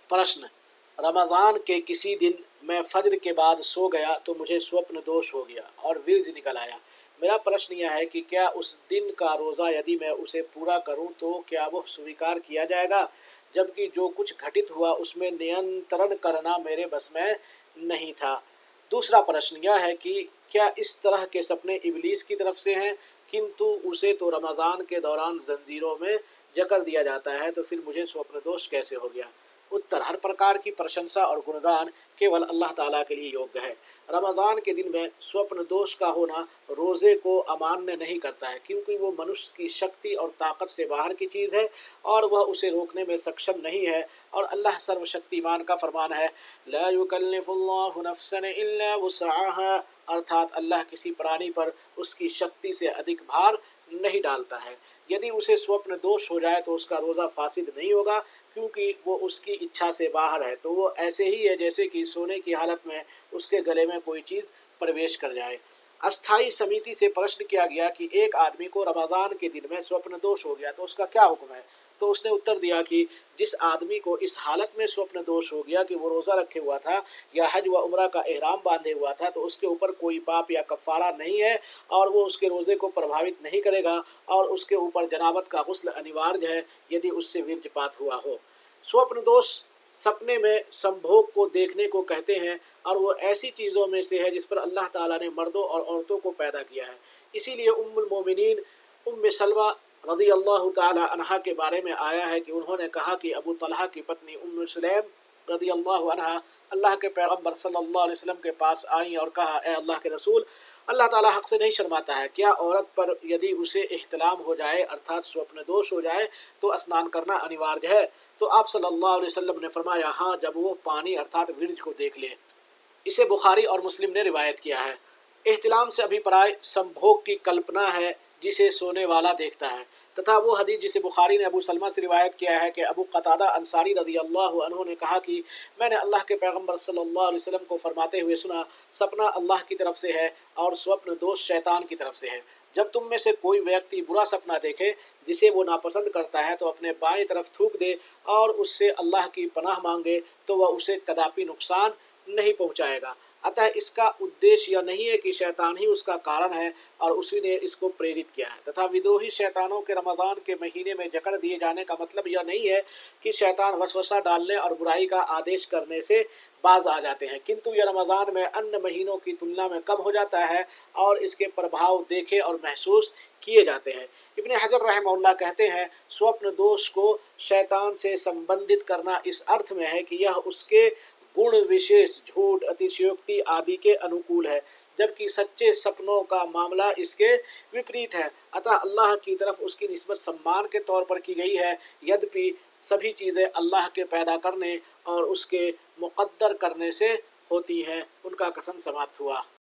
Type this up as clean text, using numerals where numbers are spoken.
प्रश्न: रमज़ान के किसी दिन मैं फज्र के बाद सो गया तो मुझे स्वप्न दोष हो गया और वीर्य निकल आया। मेरा प्रश्न यह है कि क्या उस दिन का रोज़ा यदि मैं उसे पूरा करूं तो क्या वह स्वीकार किया जाएगा, जबकि जो कुछ घटित हुआ उसमें नियंत्रण करना मेरे बस में नहीं था। दूसरा प्रश्न यह है कि क्या इस तरह के सपने इब्लीस की तरफ से हैं, किंतु उसे तो रमज़ान के दौरान जंजीरों में जकड़ दिया जाता है, तो फिर मुझे स्वप्न दोष कैसे हो गया? उत्तर: हर प्रकार की प्रशंसा और गुणगान केवल अल्लाह ताला के लिए योग्य है। रमज़ान के दिन में स्वप्न दोष का होना रोज़े को अमान्य नहीं करता है, क्योंकि वो मनुष्य की शक्ति और ताकत से बाहर की चीज़ है और वह उसे रोकने में सक्षम नहीं है। और अल्लाह सर्वशक्तिमान का फरमान है, ला युकल्लिफुल्लाहु नफ्सन इल्ला वुसअहा, अर्थात अल्लाह किसी प्राणी पर उसकी शक्ति से अधिक भार नहीं डालता है। यदि उसे स्वप्न दोष हो जाए तो उसका रोज़ा फासिद नहीं होगा, क्योंकि वो उसकी इच्छा से बाहर है, तो वो ऐसे ही है जैसे कि सोने की हालत में उसके गले में कोई चीज़ प्रवेश कर जाए। अस्थाई समिति से प्रश्न किया गया कि एक आदमी को रमज़ान के दिन में स्वप्न दोष हो गया तो उसका क्या हुक्म है? तो उसने उत्तर दिया कि जिस आदमी को इस हालत में स्वप्न दोष हो गया कि वो रोज़ा रखे हुआ था या हज व उम्रा का एहराम बांधे हुआ था, तो उसके ऊपर कोई पाप या कफ़ारा नहीं है और वो उसके रोज़े को प्रभावित नहीं करेगा, और उसके ऊपर जनाबत का गुस्ल अनिवार्य है यदि उससे वीर्यपात हुआ हो। स्वप्न दोष सपने में संभोग को देखने को कहते हैं, और वो ऐसी चीज़ों में से है जिस पर अल्लाह ताला ने मर्दों और औरतों को पैदा किया है। इसीलिए उम्मुल मोमिनीन उम्मे सलमा रज़ी अल्लाह ताला अन्हा के बारे में आया है कि उन्होंने कहा कि अबू तलहा की पत्नी उम्मुल सुलैम रज़ी अल्लाह अन्हा अल्लाह के पैगम्बर सल्लल्लाहु अलैहि वसल्लम के पास आई और कहा, ए अल्लाह के रसूल, अल्लाह ताला हक़ से नहीं शर्माता है, क्या औरत पर यदि उसे इह्तिलाम हो जाए अर्थात स्वप्न दोष हो जाए तो स्नान करना अनिवार्य है? तो आप सल्लल्लाहु अलैहि वसल्लम ने फरमाया, हाँ, जब वो पानी अर्थात वीर्य को देख ले। इसे बुखारी और मुस्लिम ने रिवायत किया है। इह्तिलाम से अभिप्राय संभोग की कल्पना है जिसे सोने वाला देखता है, तथा वो हदीस जिसे बुखारी ने अबू सलमा से रिवायत किया है कि अबू कतादा अंसारी रज़ी अल्लाह अन्हु ने कहा कि मैंने अल्लाह के पैगम्बर सल्लल्लाहु अलैहि वसल्लम को फरमाते हुए सुना, सपना अल्लाह की तरफ से है और स्वप्न दोष शैतान की तरफ से है। जब तुम में से कोई व्यक्ति बुरा सपना देखे जिसे वो नापसंद करता है तो अपने बाएं तरफ थूक दे और उससे अल्लाह की पनाह मांगे, तो वह उसे कदापि नुकसान नहीं पहुंचाएगा। अतः इसका उद्देश्य यह नहीं है कि शैतान ही उसका कारण है और उसी ने इसको प्रेरित किया है, तथा विद्रोही शैतानों के रमज़ान के महीने में जकड़ दिए जाने का मतलब यह नहीं है कि शैतान वसवसा डालने और बुराई का आदेश करने से बाज आ जाते हैं, किंतु यह रमज़ान में अन्य महीनों की तुलना में कम हो जाता है और इसके प्रभाव देखे और महसूस किए जाते हैं। इब्ने हजर रहमहुल्लाह कहते हैं, स्वप्न दोष को शैतान से संबंधित करना इस अर्थ में है कि यह उसके गुण विशेष, झूठ, अतिशयोक्ति आदि के अनुकूल है, जबकि सच्चे सपनों का मामला इसके विपरीत है। अतः अल्लाह की तरफ उसकी निस्बत सम्मान के तौर पर की गई है, यद्यपि सभी चीज़ें अल्लाह के पैदा करने और उसके मुक़द्दर करने से होती हैं। उनका कथन समाप्त हुआ।